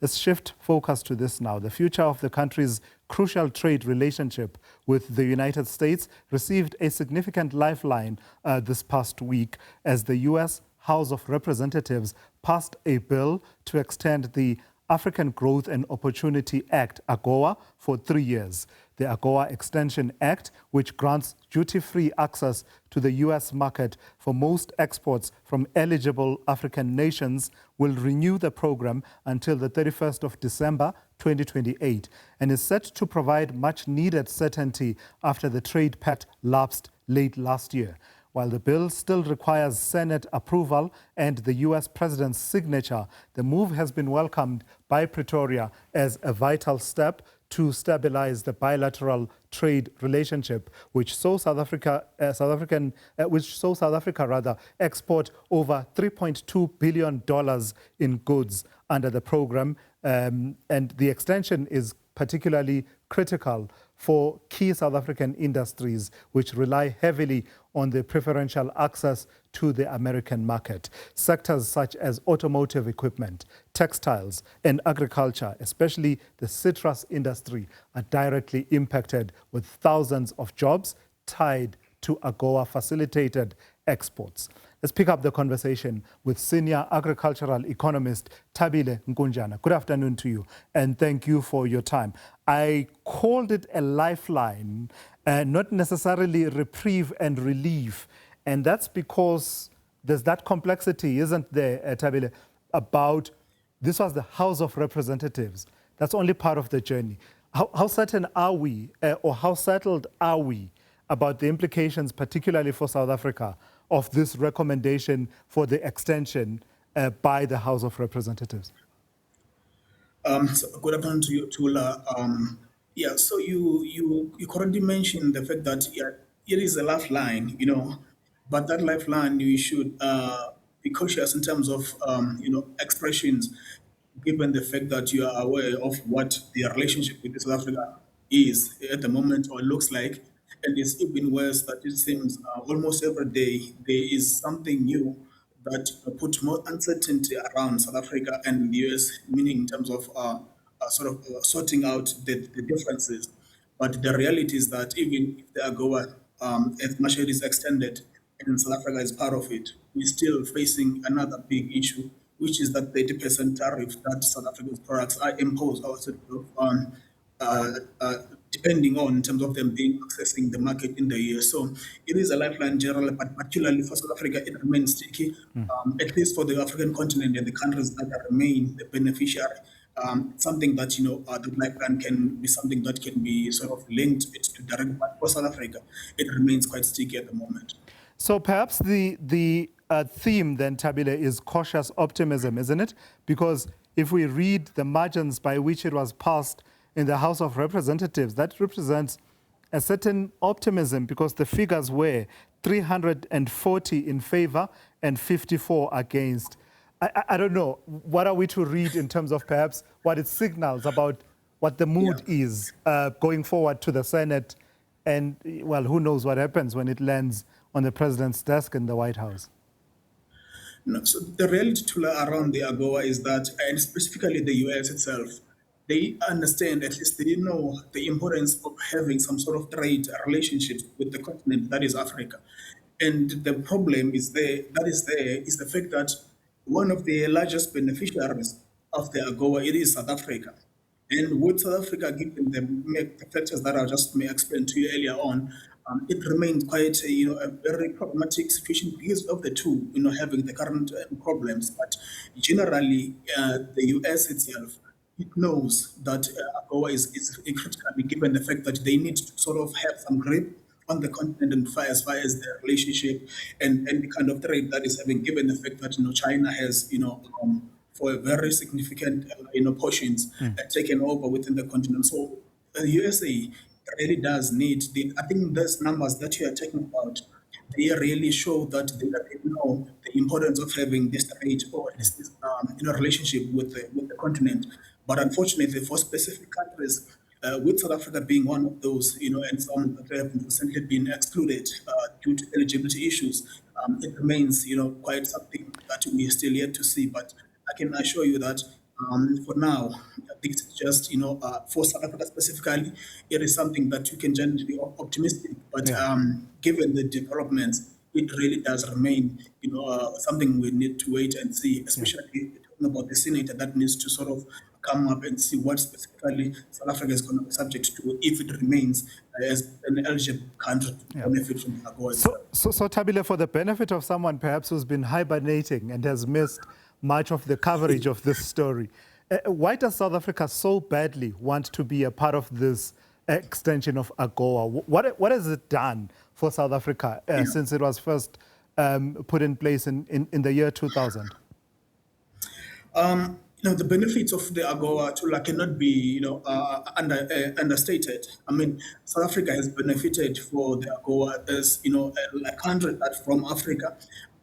Let's shift focus to this now. The future of the country's crucial trade relationship with the United States received a significant lifeline this past week as the U.S. House of Representatives passed a bill to extend the African Growth and Opportunity Act, AGOA, for 3 years. The AGOA Extension Act, which grants duty-free access to the U.S. market for most exports from eligible African nations, will renew the program until the 31st of December 2028 and is set to provide much-needed certainty after the trade pact lapsed late last year. While the bill still requires Senate approval and the U.S. president's signature, the move has been welcomed by Pretoria as a vital step to stabilize the bilateral trade relationship, which saw South Africa export over $3.2 billion in goods under the program, and the extension is particularly critical for key South African industries which rely heavily on the preferential access to the American market. Sectors such as automotive equipment, textiles, and agriculture, especially the citrus industry, are directly impacted with thousands of jobs tied to AGOA-facilitated exports. Let's pick up the conversation with senior agricultural economist Thabile Nkunjana. Good afternoon to you, and thank you for your time. I called it a lifeline, not necessarily reprieve and relief, and that's because there's that complexity, isn't there, Thabile, about this was the House of Representatives. That's only part of the journey. How certain are we, or how settled are we about the implications, particularly for South Africa, of this recommendation for the extension by the House of Representatives? So good afternoon to you, Tula. So you correctly mentioned the fact that it is a lifeline, but that lifeline you should be cautious in terms of expressions, given the fact that you are aware of what the relationship with South Africa is at the moment or looks like. And it's even worse that it seems almost every day there is something new that puts more uncertainty around South Africa and the US, meaning in terms of sorting out the differences. But the reality is that even if the AGOA, as much as it is extended and South Africa is part of it, we're still facing another big issue, which is that 30% tariff that South Africa's products are imposed on depending on in terms of them being accessing the market in the US. So it is a lifeline generally, but particularly for South Africa, it remains sticky, at least for the African continent and the countries that remain the beneficiary. Something that, the lifeline can be something that can be sort of linked to direct, but for South Africa, it remains quite sticky at the moment. So perhaps the theme then, Thabile, is cautious optimism, isn't it? Because if we read the margins by which it was passed in the House of Representatives, that represents a certain optimism because the figures were 340 in favor and 54 against. I don't know, what are we to read in terms of perhaps what it signals about what the mood is going forward to the Senate, and, well, who knows what happens when it lands on the president's desk in the White House? No, so the reality around the AGOA is that, and specifically the US itself, they understand, at least they know the importance of having some sort of trade relationship with the continent that is Africa. And the problem is is the fact that one of the largest beneficiaries of the AGOA, it is South Africa. And with South Africa, given the factors that I just explained to you earlier on, it remains quite a very problematic situation because of the two, having the current problems. But generally, the US itself, it knows that AGOA is critical, given the fact that they need to sort of have some grip on the continent and as far as their relationship and the kind of trade that is having, given the fact that China has for a very significant portions taken over within the continent. So the USA really does need I think those numbers that you are talking about, they really show that they know the importance of having this trade or this relationship with the continent. But unfortunately, for specific countries, with South Africa being one of those, and some that have recently been excluded due to eligibility issues, it remains, quite something that we are still yet to see. But I can assure you that For now, this is just, for South Africa specifically, it is something that you can generally be optimistic. But Yeah. given the developments, it really does remain, something we need to wait and see, Yeah. especially talking about the senator that needs to sort of come up and see what specifically South Africa is going to be subject to if it remains as an eligible country to Yeah. benefit from the AGOA So, itself. so Thabile, for the benefit of someone perhaps who's been hibernating and has missed much of the coverage of this story, why does South Africa so badly want to be a part of this extension of AGOA? What has it done for South Africa since it was first put in place in the year 2000? The benefits of the AGOA tool cannot be, understated. I mean, South Africa has benefited for the AGOA as, a country that from Africa,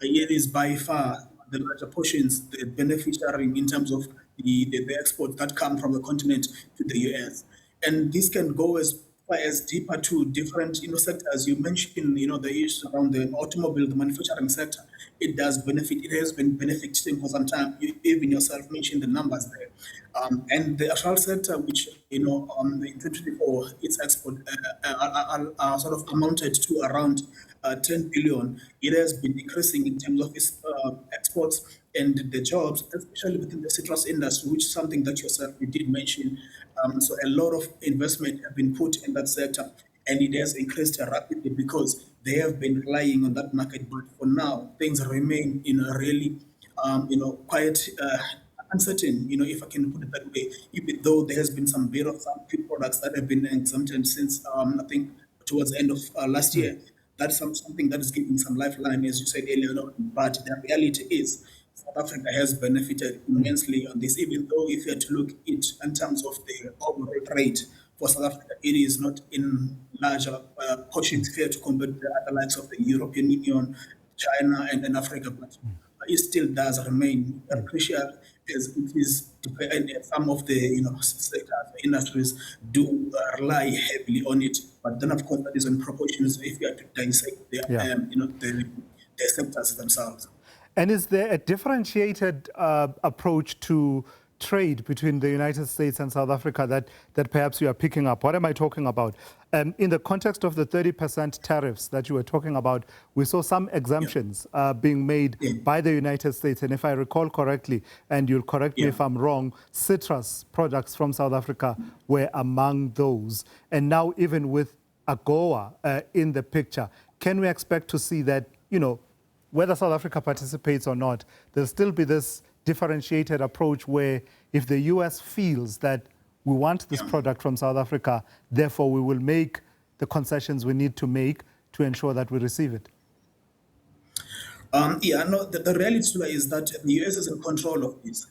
it is by far the larger portions, the beneficiary in terms of the exports that come from the continent to the US. And this can go as far as deeper to different, sectors. You mentioned, the issues around the automobile, the manufacturing sector. It does benefit. It has been benefiting for some time. You, even yourself mentioned the numbers there. And the actual sector, which, in 2024, its export are sort of amounted to around 10 billion. It has been decreasing in terms of its exports and the jobs, especially within the citrus industry, which is something that yourself you did mention. So a lot of investment have been put in that sector, and it has increased rapidly because they have been relying on that market. But for now, things remain in a really, quite uncertain. If I can put it that way. Even though there has been some bit of some few products that have been exempted since I think towards the end of last year. That's something that is giving some lifeline, as you said earlier on. But the reality is, South Africa has benefited immensely on this, even though if you had to look it in terms of the overall rate for South Africa, it is not in larger portions fair to compare to the other likes of the European Union, China, and Africa. But it still does remain crucial as it is, and some of the sectors, industries do rely heavily on it. But then, of course, that is in proportions if you have to dissect the, Yeah. the sectors themselves. And is there a differentiated approach to trade between the United States and South Africa that perhaps you are picking up? What am I talking about? In the context of the 30% tariffs that you were talking about, we saw some exemptions being made by the United States. And if I recall correctly, and you'll correct me if I'm wrong, citrus products from South Africa were among those. And now even with AGOA in the picture, can we expect to see that, whether South Africa participates or not, there'll still be this differentiated approach where if the US feels that we want this product from South Africa, therefore we will make the concessions we need to make to ensure that we receive it? The reality is that the US is in control of this.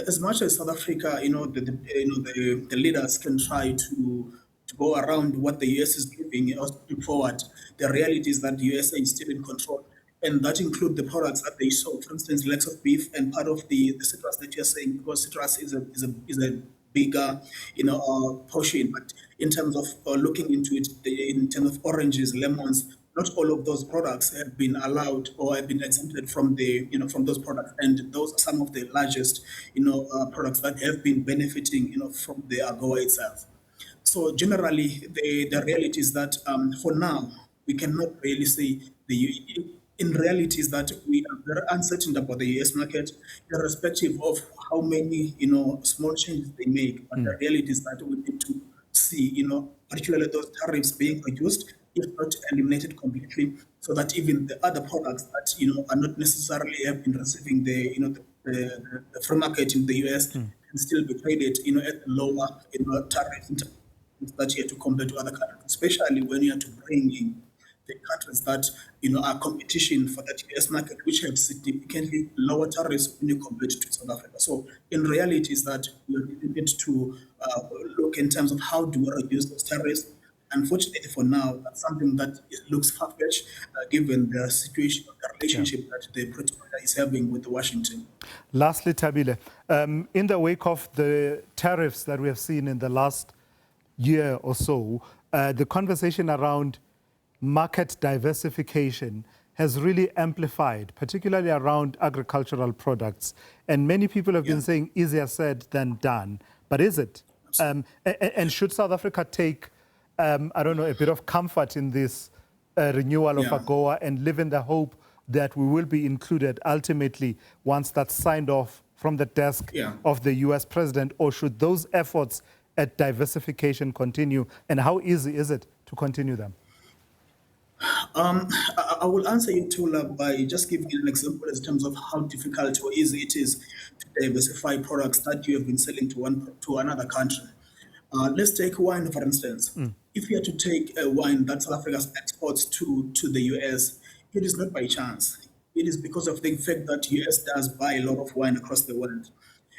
As much as South Africa, the leaders can try to go around what the US is giving or putting forward, the reality is that the USA is still in control. And that include the products that they sold, for instance, legs of beef and part of the citrus that you're saying, because citrus is a bigger, portion. But in terms of looking into it, in terms of oranges, lemons, not all of those products have been allowed or have been exempted from from those products, and those are some of the largest, products that have been benefiting, from the AGOA itself. So generally, the reality is that for now, we cannot really say in reality is that we are very uncertain about the US market, irrespective of how many, small changes they make. But the reality is that we need to see, particularly those tariffs being reduced, if not eliminated completely, so that even the other products that, are not necessarily have been receiving the free market in the US can still be traded, at lower, tariff that you have to compare to other countries, especially when you have to bring in the countries that are competition for that US market, which have significantly lower tariffs when you compare it to South Africa. So in reality, is that we need to look in terms of how do we reduce those tariffs. Unfortunately, for now, that's something that looks far-fetched, given the situation, the relationship that the Pretoria is having with Washington. Lastly, Thabile, in the wake of the tariffs that we have seen in the last year or so, the conversation around market diversification has really amplified, particularly around agricultural products. And many people have been saying easier said than done. But is it? And should South Africa take, I don't know, a bit of comfort in this renewal of AGOA and live in the hope that we will be included ultimately once that's signed off from the desk of the US president? Or should those efforts at diversification continue? And how easy is it to continue them? I will answer you, Tula, by just giving you an example in terms of how difficult or easy it is to diversify products that you have been selling to another country. Let's take wine, for instance. If you are to take a wine that South Africa exports to the US, it is not by chance. It is because of the fact that US does buy a lot of wine across the world.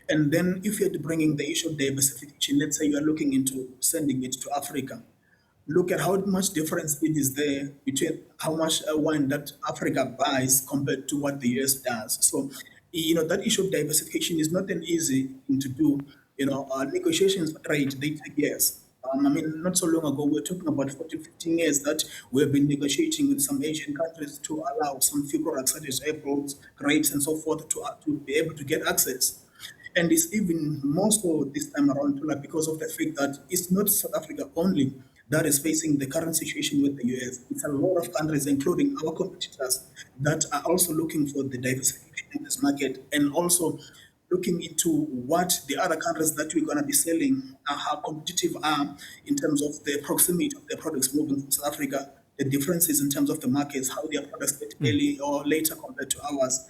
And then if you're bringing the issue of diversification, let's say you are looking into sending it to Africa. Look at how much difference it is there between how much wine that Africa buys compared to what the US does. So, that issue of diversification is not an easy thing to do. Negotiations for trade, they take years. Not so long ago, we were talking about 14, 15 years that we have been negotiating with some Asian countries to allow some few products such as apples, grapes, and so forth to be able to get access. And it's even more so this time around, because of the fact that it's not South Africa only that is facing the current situation with the US. It's a lot of countries, including our competitors, that are also looking for the diversification in this market and also looking into what the other countries that we're going to be selling how competitive are in terms of the proximity of their products moving from South Africa, the differences in terms of the markets, how their products get early or later compared to ours,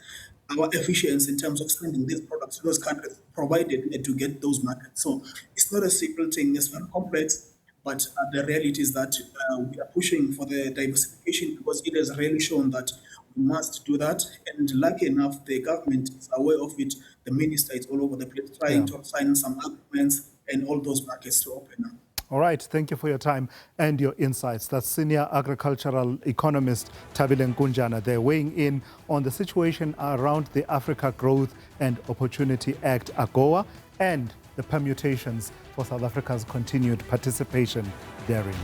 our efficiency in terms of sending these products to those countries, provided to get those markets. So it's not a simple thing, it's very complex. But the reality is that we are pushing for the diversification because it has really shown that we must do that. And lucky enough, the government is aware of it. The minister is all over the place trying to sign some agreements and all those markets to open up. All right, thank you for your time and your insights. That's senior agricultural economist Thabile Nkunjana. They're weighing in on the situation around the Africa Growth and Opportunity Act, AGOA, and the permutations for South Africa's continued participation therein.